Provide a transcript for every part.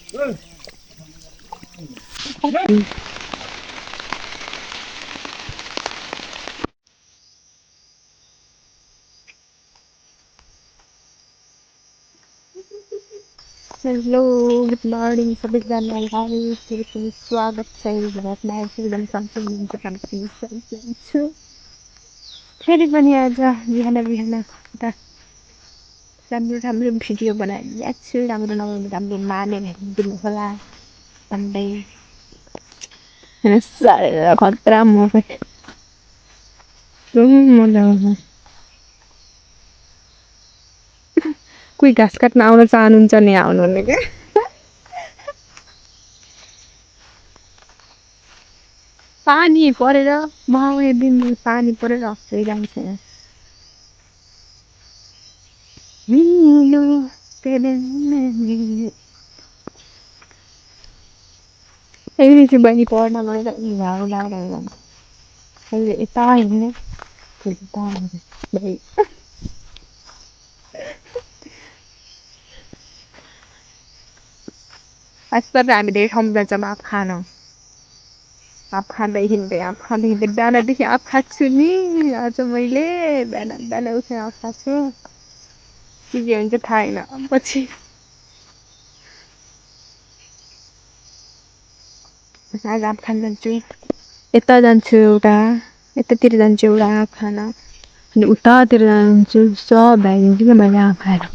hello good morning सबैजनालाई फेरि स्वागत छ भारतमा एकदम सन्चै हुनुहुन्छ छु फेरि पनि आज बिहान बिहान एउटा राम्रो राम्रो भिडियो बनाएर ल्याएको छु राम्रो राम्रो मानेर हेरिदिनु होला भन्दै साह्रै खतरा म मजा आउँछ कोही घाँस काट्न आउन चाहनुहुन्छ नि आउनु भने क्या पानी परेर महाउने दिन पानी परेर हस्दै जान्छ फेरि चाहिँ बहिनी पढ्न गएर झाडु लगाएर जान्छ अहिले यता हिँड्ने आजकल हामी धेरै ठाउँ जान्छौँ आँप खान आँप खाँदै हिँड्दै बिहानदेखि आँप खाएको छु नि आज मैले बिहान उठेर आँप खाएको छु के हुन्छ थाहा छैन पछि आज आँप खान जान्छु यता जान्छु एउटा यतातिर जान्छु एउटा आँप खान अनि उतातिर जान्छु सब भ्याइदिन्छु कि मैले आँप खाएर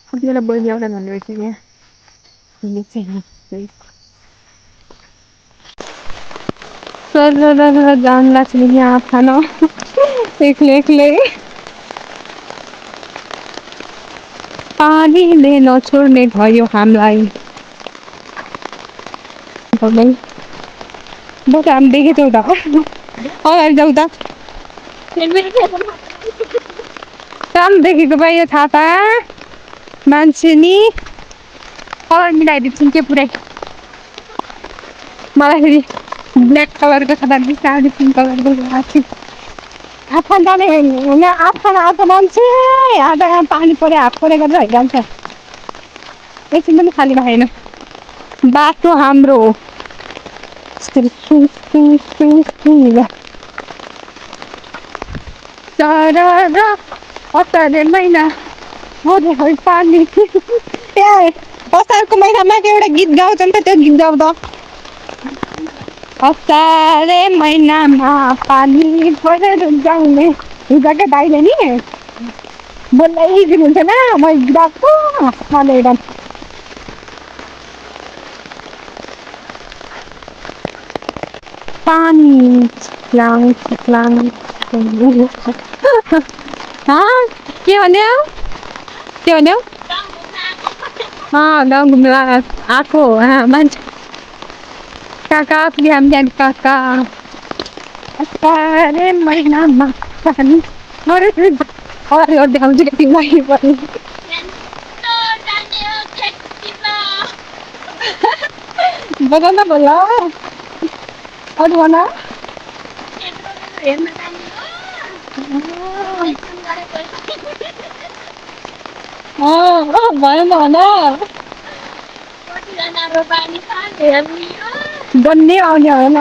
कति बेला बहिनी आउँदा भन्ने रहेछ यहाँ जान लाग्छ नि आँप खान एक्लै पानीले नछोड्ने भयो हामीलाई बट हामी देखेछौँ त अगाडि जाउँ त काम देखेको भए यो थाहा पा मान्छे नि कलर मिलाइदिन्छौँ के पुरै मलाई फेरि ब्ल्याक कलरको छ बिस्तारै पिङ्क कलरको आएको आँप खान जाने होइन आँप खान आएको मान्छे आधा यहाँ पानी पऱ्यो हात परे गरेर भइरहन्छ एकछिन पनि खाली भएन बाटो हाम्रो हो असारे महिना पानी ए असारको महिनामा एउटा गीत गाउँछ नि त त्यो गीत गाउँ त असारे महिनामा पानी परेर जाउने हिजोकै दाइले नि बोलाइदिनुहुन्छ न म गएको भनेर पानी चिक्लाङ के भन्यो गाउँ घुम्नु आएको मान्छे काका बिहान काका असारे महिनामा पानी देखाउँछु कि तिमीलाई पनि बजाउन बोल अरू भन भयो भन बन्ने आउने होइन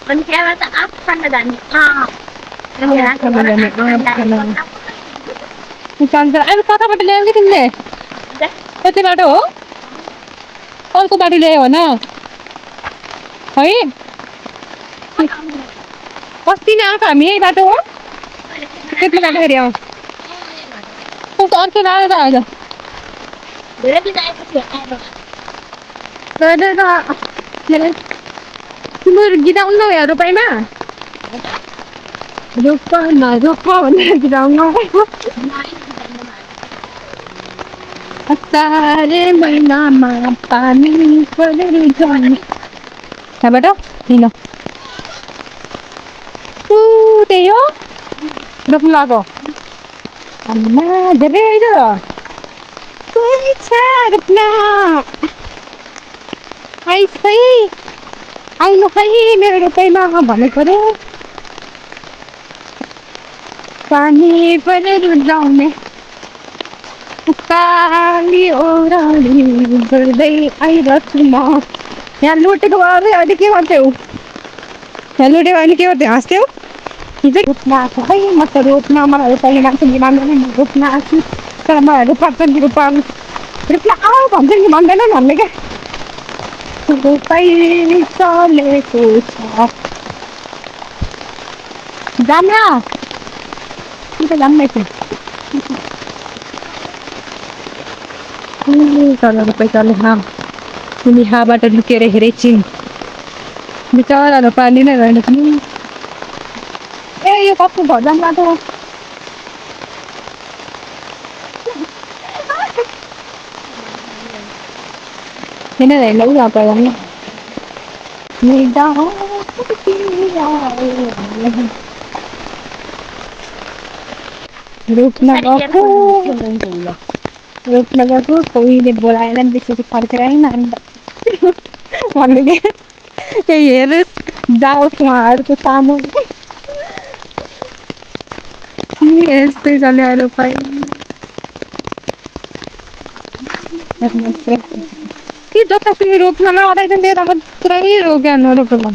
अनि त्यहाँबाट आँप खान जाने अहिले कताबाट ल्यायो कि तिमीले यति बाटो हो अर्को बाटो ल्यायो होइन है अस्ति नै आएको हामी यही बाटो हो त्यति बाटो फेरि आऊ अर्को बाटो त आज तिमीहरू गीत आउनु न रोपाइमा रोप भनेर गीत आउनु असारे महिनामा पानी परेर जाने त्यहाँबाट लिन त्यही हो रोप्नु लगाएको धेरै रहेछ रोप्न आइस है आउनु खै मेरो रोपाइँमा भनेको रे पानी पनि रुजाउने उकाली ओह्राली गर्दै आइरहेछु म यहाँ लुटेको अरे अहिले के गर्थ्यौ यहाँ लुटेको अहिले के गर्थ्यौ हाँस्थ्यौ हिजो रोप्न आएको खै म त रोप्न मलाई रोपाइँ मान्छे मान्दैन म रोप्न आएको तर मलाई रोप्छ नि रोप्न आऊ भन्छ नि भन्दैन भन्ने क्या रोपाइँ चलेको छ जान्न कि त जान्न चल रोपाइँ चले तिमी हाबाट लुकेर हेरेछिन् बिचराहरू पानी नै रहेन पनि ए यो कस्तो घर जानु बाटो होइन हेर्न उयो पर्दैन रोप्न गएको कोहीले बोलाएर नि त्यसपछि फर्केर आएन अन्त भन्नु के त्यही हेरोस् जाओस् उहाँहरूको सामु यस्तै चल्यो रोपाइँ कि जतासुकै रोप्न नअराइदिनु त्यता मात्रै रोप्या नरोपेको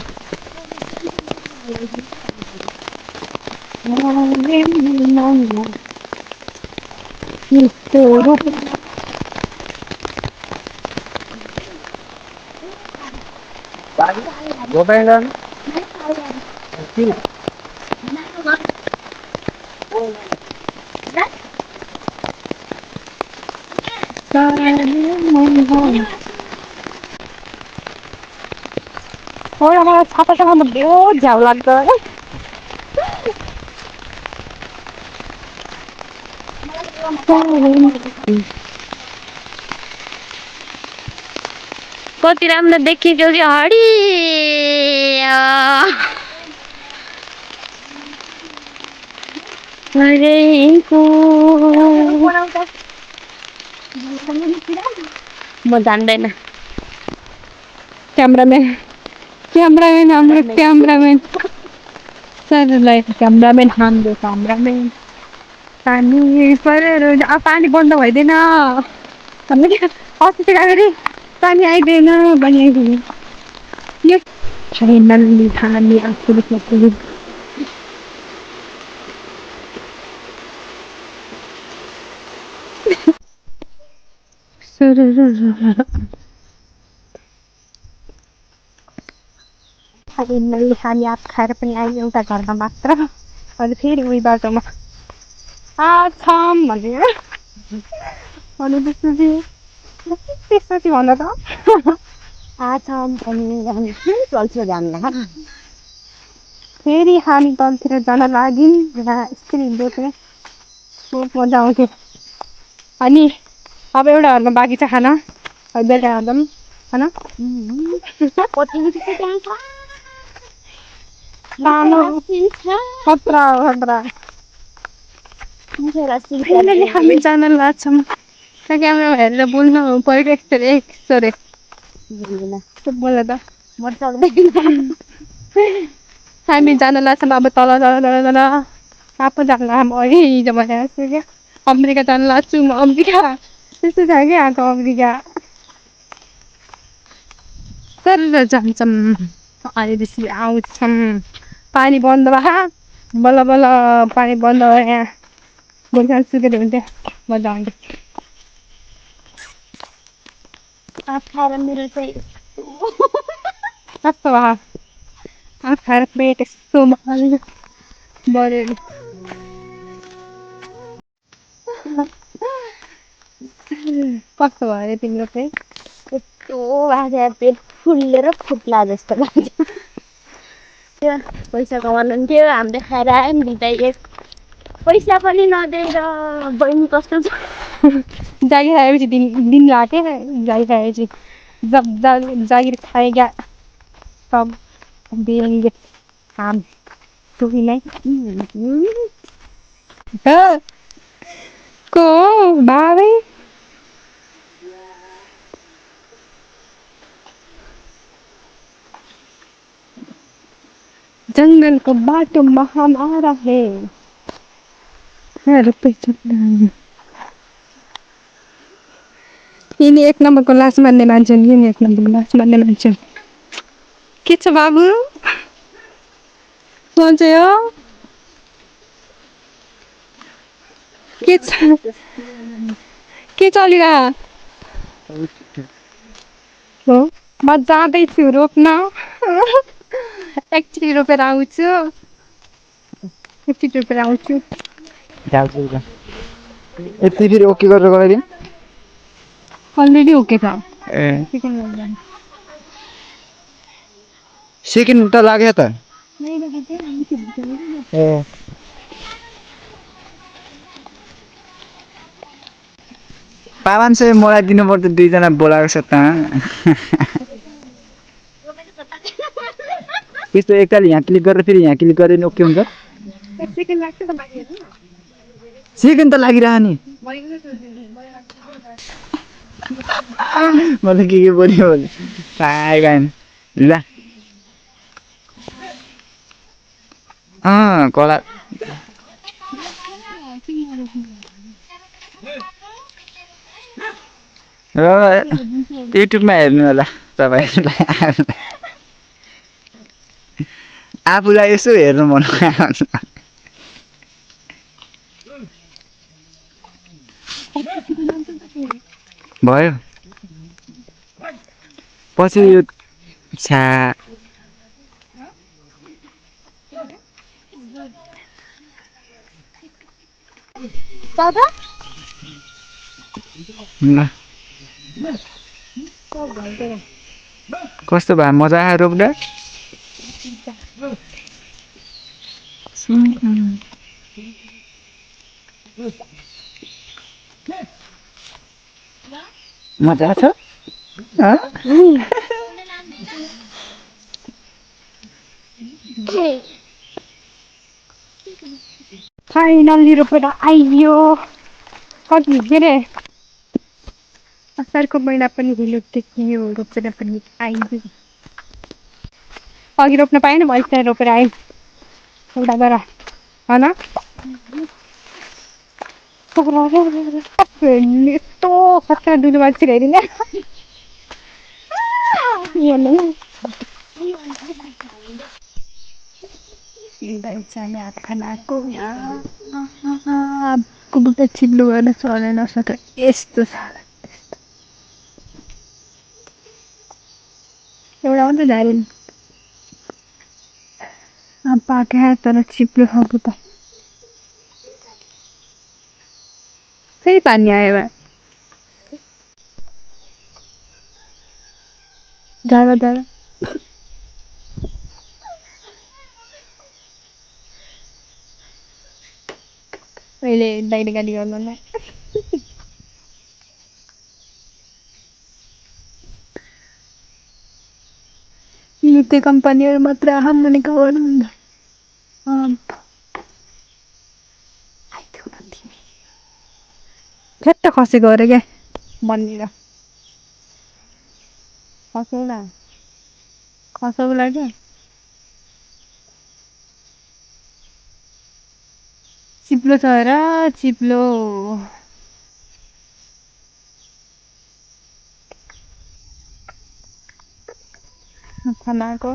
रोप मलाई छातासँग बहुत झ्याउ लाग्छ कति राम्रो देखिएको कि हरिको म जान्दैन क्यामराम्यान हाम्रो क्यामराम्यान सरलाई क्यामराम्यान हाम्रो क्यामराम्यान पानी परेर पानी बन्द भइदिएन अस्ति चाहिँ पानी आइदिएन बनिआइदिएन यो फाइनल्ली हामी आफूले सक्छु फाइनल्ली हामी आफ खाएर पनि आयो एउटा घरमा मात्र अनि फेरि उही बाटोमा आछाम भनेर अनि त्यसपछि भन त आछाम पनि चल्छ जान्न फेरि हामी तलतिर जान लाग्यौँ यस्तै बोकेर बहुत मजा आउँथ्यो अनि अब एउटा घरमा बाँकी छ खाना बेलुका खाँदा पनि खतरा हामी जान लाग्छौँ क्यामेरा हेरेर बोल्नु पऱ्यो एकचोटि बोल त हामी जान लाग्छौँ अब तल कहाँ पो जान लाग्छौँ हिजो भने जस्तो क्या अमेरिका जान लाग्छु म अमेरिका त्यस्तो छ क्या आएको अमेरिका तर जान्छौँ अहिले त्यसरी आउँछौँ पानी बन्द भयो बल्ल बल्ल पानी बन्द भयो यहाँ गोर्खा सुकेर हुन्थ्यो मजा आउँथ्यो आफ खाएर मेरो चाहिँ कस्तो भयो आफ खाएर पेट यस्तो बढ्यो कस्तो भयो अरे तिम्रो पेट यस्तो भएको पेट फुल्लेर फुट्ला जस्तो लाग्छ पैसा कमाउनु थियो हामीले खाएर आयौँ बिताइयो पैसा पनि नदिएर बहिनी कस्तो छ जागिर खाएपछि दिन लाग्यो जागिर खाएपछि जब जागिर खाएगा तब देंगे काम तुही नै को भावे जंगल को बाटो में हम आ रहे हैं रुपए चल यिनी एक नम्बरको लास मान्ने मान्छे हुन् यिनी एक नम्बरको लास मान्ने मान्छे हुन् के छ बाबु सन्चै हो के चलिरह हो म जाँदैछु रोप्न एकचोटि रोपेर आउँछु एकचोटि रोपेर आउँछु यति फेरि ओके गरेर गराइदिउँ अलरेडी ओके छ ए सेकेन्ड त लाग्यो त ए पावन चाहिँ मलाई दिनुपर्छ दुईजना बोलाएको छ त त्यस्तो एकताल यहाँ क्लिक गरेर फेरि यहाँ क्लिक गरेर ओके हुन्छ सेकेन्ड त लागिरह नि मलाई के बोल्यो भने पाएको आएन ल कला र युट्युबमा हेर्नु होला तपाईँहरूलाई आफूलाई यसो हेर्नु मन भयो पछि यो छ्या ल कस्तो भयो मजा आयो रोप्दा मजा छ फाइनली रोपेर आइयो कति के अरे असारको महिना पनि भुल्यो देखियो रोपेर पनि आइयो अघि रोप्न पाएन मैले चाहिँ रोपेर आएँ एउटा गरा होइन यस्तो खतरा दुध मान्छे हेरिने हात खानाको कुकुर चिप्लो गर्न चल्न नसक्छ यस्तो छ एउटा मात्रै झारेन पाक्या तर चिप्लो खाएको त फेरि पानी आयो झार झार अहिले दाइले गाली गर्नु त्यो कम्पनीहरू मात्र हाम्रो कवर झट्ट खसेको अरे क्या बनिर खसौला खसौला क्या चिप्लो छ र चिप्लो खानाको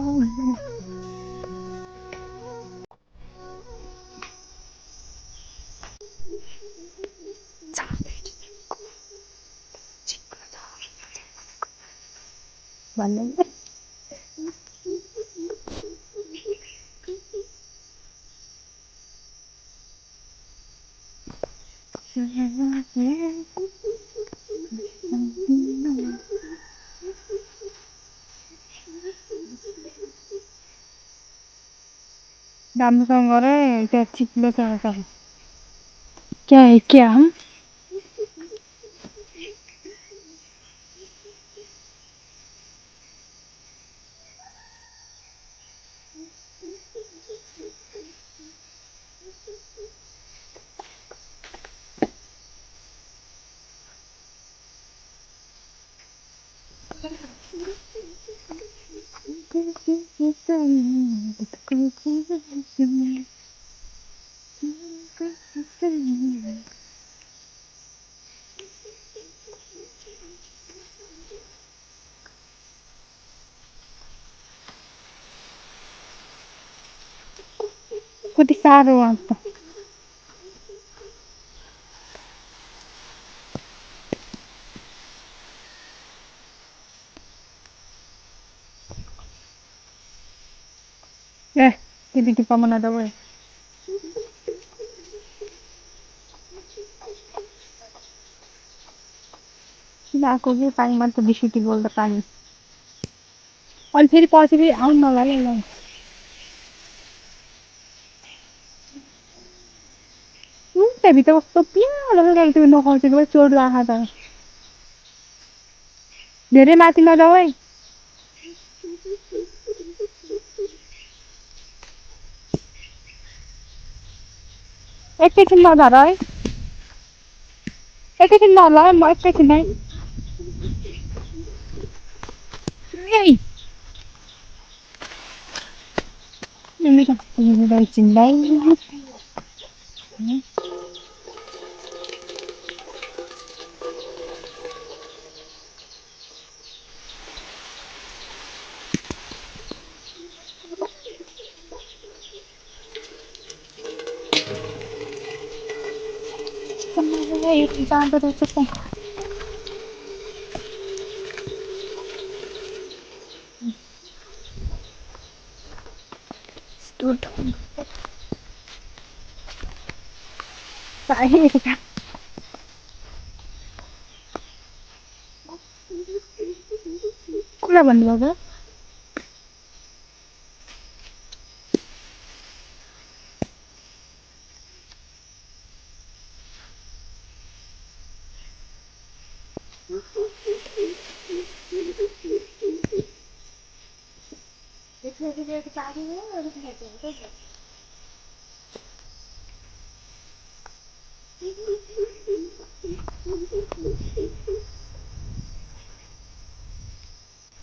भन्ने राम्रोसँग गर त्यहाँ चिप्लो छ क्या है क्या हम कति साह्रो अन्त ए केटी कमना दबाई किन आएको कि पानीमा त बिस्कुटी बोल्दा पानी अनि फेरि पछि फेरि आउनु नलाले ल त्यहाँभित्र कस्तो पियालो तिमी नखाउँछौ चोर लाखा त धेरै माथि नजाऊ है एकैछिन नझर है एकैछिन नल है म एकैछिन है जाँदो रहेछ त कुरा भन्नुभएको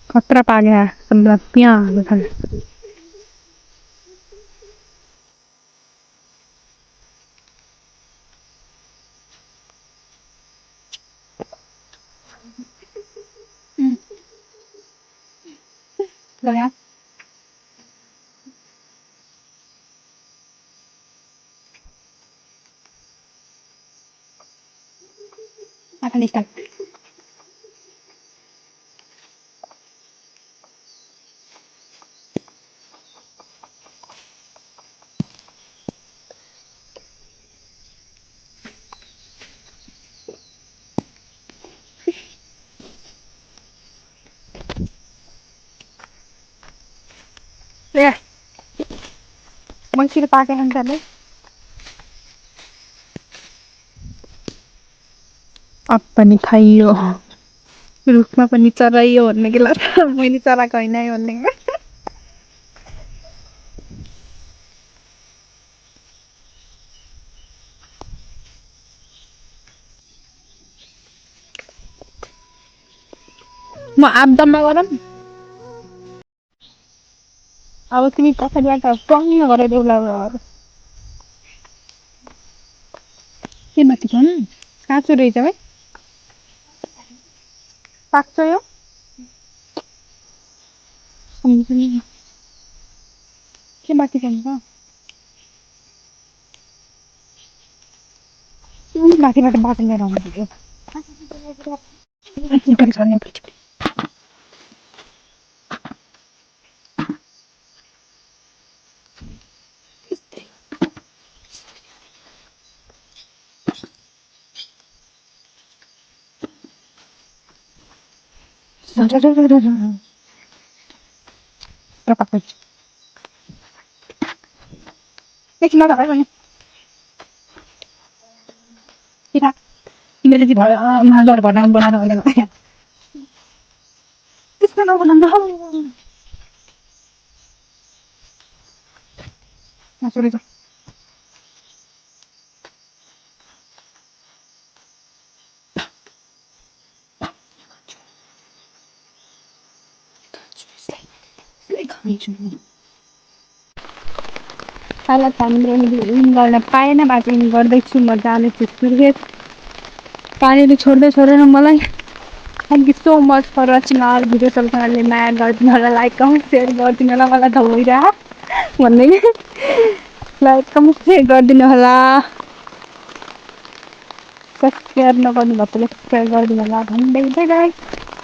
खतरा पा गया सब पिया बैठा गया apa nih kan ya masih pakai handphone apa nih kayo रुखमा पनि चराइयो भन्ने के लाग्छ मैले चराको होइन है भन्ने म आब्दमा गरौँ अब तिमी पछाडिबाट पङ्ग गरेर देउला के माथि भन् काँचो रहेछ है पाक्छ यो के माथि भन्छ माथिबाट बाटो लिएर आउनु एकछिन नभए पनि तिमीले चाहिँ भयो बनाएर बनाएर त्यस्तो नबनाउनु सरी Like पाइलट हामीले इन गर्न पाएन बाटो इन गर्दैछु म जानेछु सुर्खेत पानीले छोड्दैन मलाई thank you so much for watching our video सबैजनाले माया गरिदिनु होला लाइक कमेन्ट सेयर गरिदिनु होला मलाई त भइरह भन्दै लाइक कमेन्ट सेयर गरिदिनु होला सब्सक्राइब नगर्नु भएकोले सब्सक्राइब गरिदिनु होला भन्दै बाइ बाइ